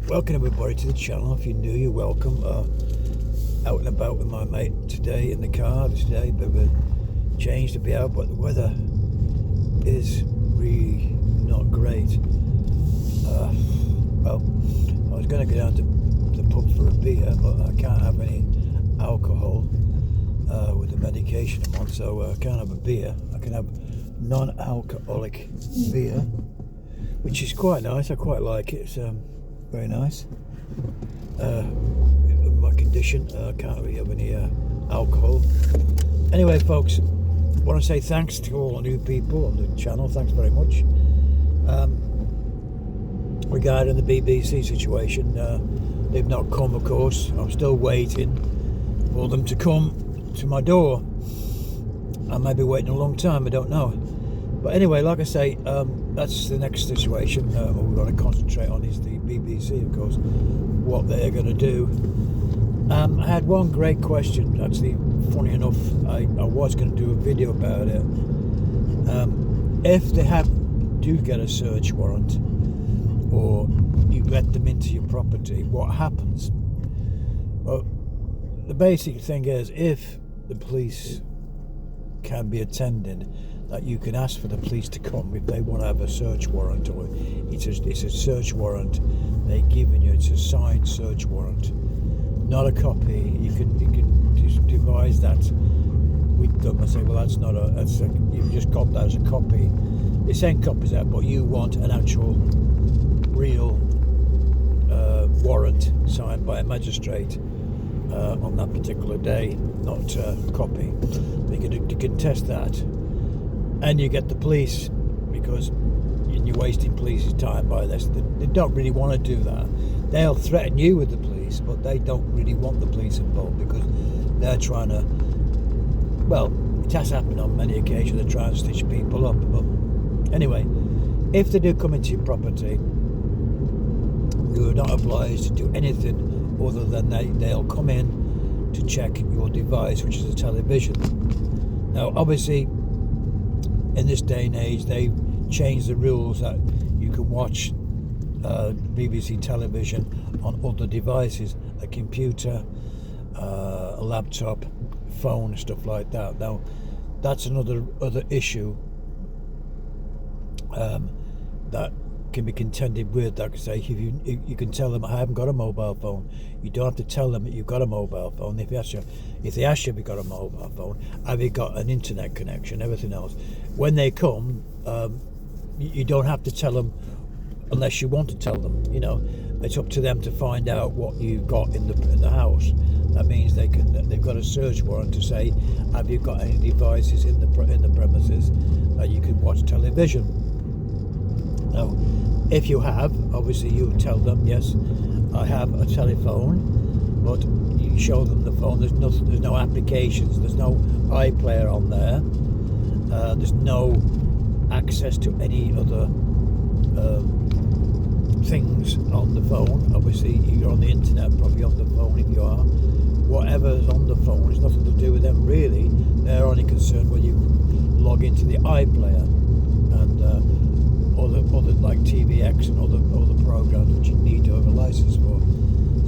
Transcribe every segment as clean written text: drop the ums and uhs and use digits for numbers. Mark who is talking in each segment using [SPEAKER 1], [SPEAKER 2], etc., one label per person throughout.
[SPEAKER 1] Welcome everybody to the channel. If you're new, you're welcome. Out and about with my mate today in the car. Today, a bit of a change to be out, but the weather is really not great. Well, I was going to go down to the pub for a beer, but I can't have any alcohol with the medication I'm on, so I can't have a beer. I can have non-alcoholic beer, which is quite nice. I quite like it. It's very nice. In my condition, I can't really have any alcohol. Anyway, folks, I want to say thanks to all the new people on the channel. Thanks very much. Regarding the BBC situation, they've not come, of course. I'm still waiting for them to come to my door. I may be waiting a long time, I don't know. But anyway, like I say, that's the next situation. What we've got to concentrate on is the BBC, of course, what they're going to do. I had one great question. Actually, funny enough, I was going to do a video about it. If they do get a search warrant, or you let them into your property, what happens? Well, the basic thing is, if the police can be attended, that you can ask for the police to come if they want to have a search warrant, or it's a search warrant they're giving you. It's a signed search warrant, not a copy. You can just devise that with them and say, well, you've just got that as a copy. They send copies out, but you want an actual real warrant signed by a magistrate on that particular day, not a copy. You can test that, and you get the police, because you're wasting police's time by this. They don't really want to do that. They'll threaten you with the police, but they don't really want the police involved, because they're trying to, well, it has happened on many occasions, they're trying to stitch people up. But anyway, if they do come into your property, you're not obliged to do anything other than they'll come in to check your device, which is a television. Now, obviously, in this day and age, they've changed the rules that you can watch BBC television on other devices, a computer, a laptop, phone, stuff like that. Now, that's another issue that can be contended with. Like I say, if you can tell them, I haven't got a mobile phone. You don't have to tell them that you've got a mobile phone. If they ask you if you've got a mobile phone, have you got an internet connection, everything else. When they come, you don't have to tell them unless you want to tell them. You know, it's up to them to find out what you've got in the house. That means they've got a search warrant to say, have you got any devices in the premises that you can watch television. Now, if you have, obviously you tell them, yes, I have a telephone, but you show them the phone. There's no applications, there's no iPlayer on there, there's no access to any other things on the phone. Obviously, you're on the internet, probably on the phone. If you are, whatever's on the phone is nothing to do with them really. They're only concerned when you log into the iPlayer and other like TVX and other programs which you need to have a license for.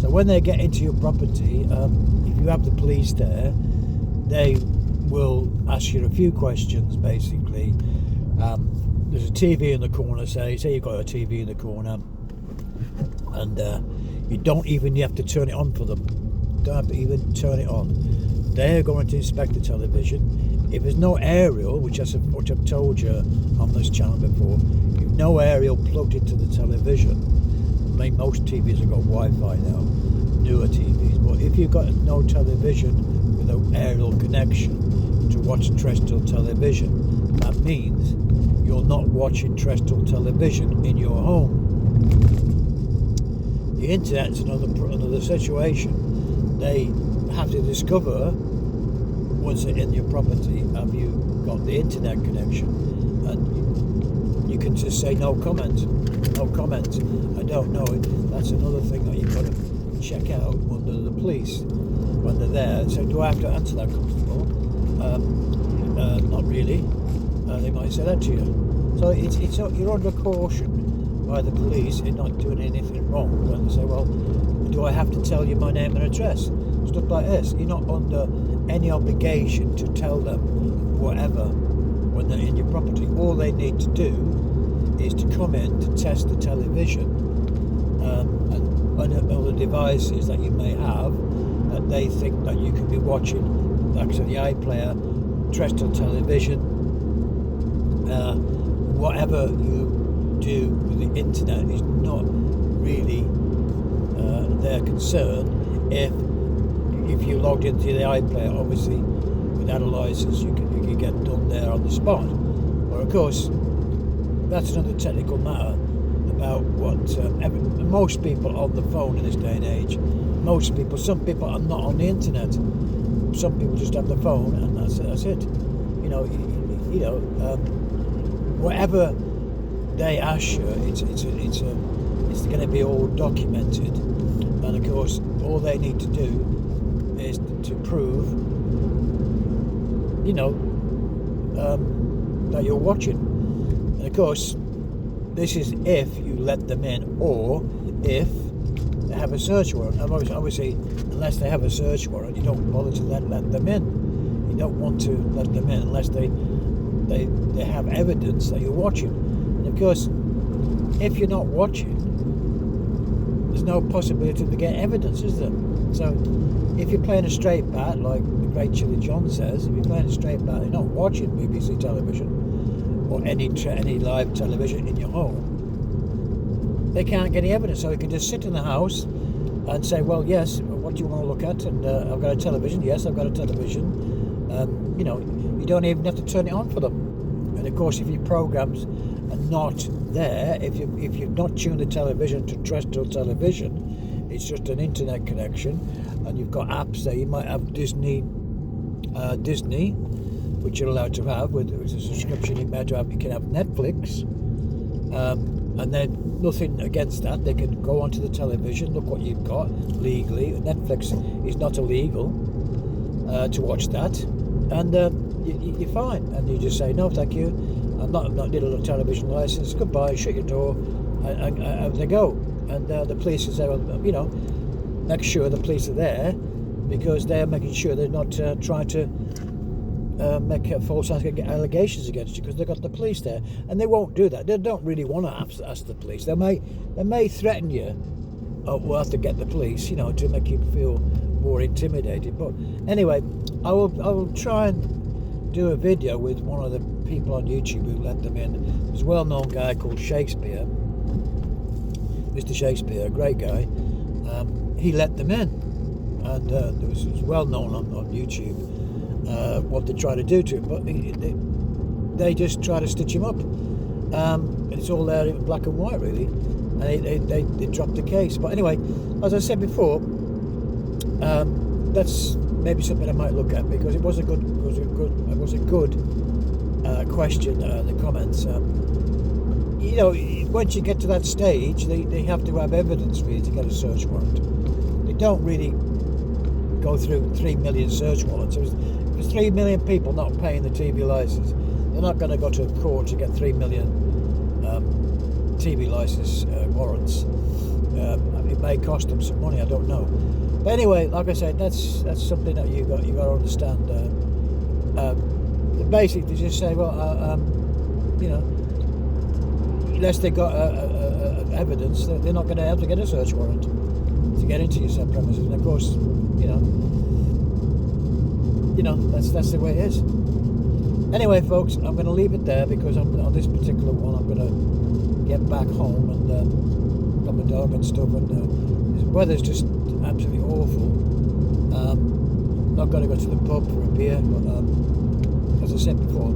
[SPEAKER 1] So when they get into your property, if you have the police there, they will ask you a few questions. Basically, there's a TV in the corner. Say you've got a TV in the corner, and you don't even have to turn it on for them. Don't have to even turn it on. They're going to inspect the television. If there's no aerial, which I've told you on this channel before, if no aerial plugged into the television, I mean, most TVs have got Wi-Fi now, newer TVs, but if you've got no television with an aerial connection to watch terrestrial television, that means you're not watching terrestrial television in your home. The internet's another situation. They have to discover, once they're in your property, have you got the internet connection? And you can just say no comment, I don't know. That's another thing that you've got to check out under the police when they're there. So do I have to answer that, Constable? Not really. They might say that to you. So you're under caution by the police in not doing anything wrong. And they say, well, do I have to tell you my name and address? Stuff like this. You're not under any obligation to tell them whatever when they're in your property. All they need to do is to come in to test the television and other devices that you may have that they think that you could be watching, like I said, the iPlayer, terrestrial television, whatever you do with the internet is not really their concern. If you logged into the iPlayer, obviously without a license you can get done there on the spot. But of course that's another technical matter about what most people on the phone in this day and age. Some people are not on the internet. Some people just have the phone and that's it. Whatever they ask you, it's going to be all documented, and of course all they need to do is to prove, that you're watching. And of course, this is if you let them in, or if they have a search warrant. Obviously, unless they have a search warrant, you don't bother to let them in. You don't want to let them in unless they have evidence that you're watching. And of course, if you're not watching, there's no possibility to get evidence, is there? So if you're playing a straight bat, like the great Chili John says, if you're playing a straight bat, you're not watching BBC television or any live television in your home, they can't get any evidence. So you can just sit in the house and say, well, yes, what do you want to look at? And I've got a television. Yes, I've got a television. You don't even have to turn it on for them. And of course, if your programs are not there, if you've not tuned the television to terrestrial television, it's just an internet connection, and you've got apps there. You might have Disney, which you're allowed to have with a subscription. You can have Netflix, and then nothing against that. They can go onto the television, look what you've got legally. Netflix is not illegal to watch that, and you're fine. And you just say, no, thank you. I'm not need a television license. Goodbye. Shut your door, and they go. And the police will say, well, make sure the police are there, because they're making sure they're not trying to make false allegations against you, because they've got the police there, and they won't do that. They don't really want to ask the police. They may threaten you. We'll have to get the police, to make you feel more intimidated. But anyway, I will try and do a video with one of the people on YouTube who let them in. There's a well-known guy called Shakespeare, Mr. Shakespeare, a great guy. He let them in, and it was well known on YouTube what they try to do to him, but they just try to stitch him up. It's all there in black and white, really, and they dropped the case. But anyway, as I said before, that's maybe something I might look at, because it was a good question in the comments. Once you get to that stage, they have to have evidence really to get a search warrant. They don't really go through 3 million search warrants. There's 3 million people not paying the TV license. They're not going to go to court to get 3 million TV license warrants. It may cost them some money, I don't know. But anyway, like I said, that's something that you got to understand. Basically, they just say, well, unless they got evidence, they're not going to have to get a search warrant to get into your premises. And of course, that's the way it is. Anyway, folks, I'm going to leave it there, because on this particular one, I'm going to get back home and got my dog and stuff. And the weather's just absolutely awful. Not going to go to the pub for a beer, but as I said before.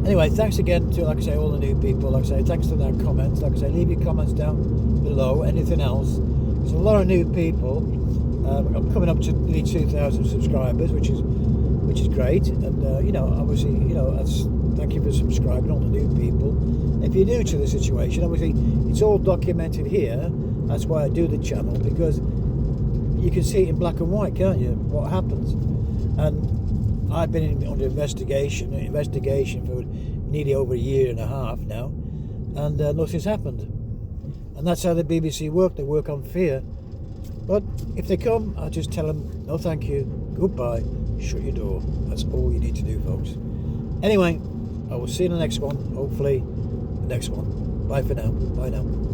[SPEAKER 1] Anyway, thanks again to, like I say, all the new people. Like I say, thanks to their comments. Like I say, leave your comments down below. Anything else? There's a lot of new people. I'm coming up to nearly 2,000 subscribers, which is great. And obviously, that's thank you for subscribing, all the new people. If you're new to the situation, obviously, it's all documented here. That's why I do the channel, because you can see it in black and white, can't you? What happens? And I've been under investigation for nearly over a year and a half now, and nothing's happened. And that's how the BBC work. They work on fear. But if they come, I just tell them, no thank you, goodbye, shut your door. That's all you need to do, folks. Anyway, I will see you in the next one. Hopefully, the next one. Bye for now. Bye now.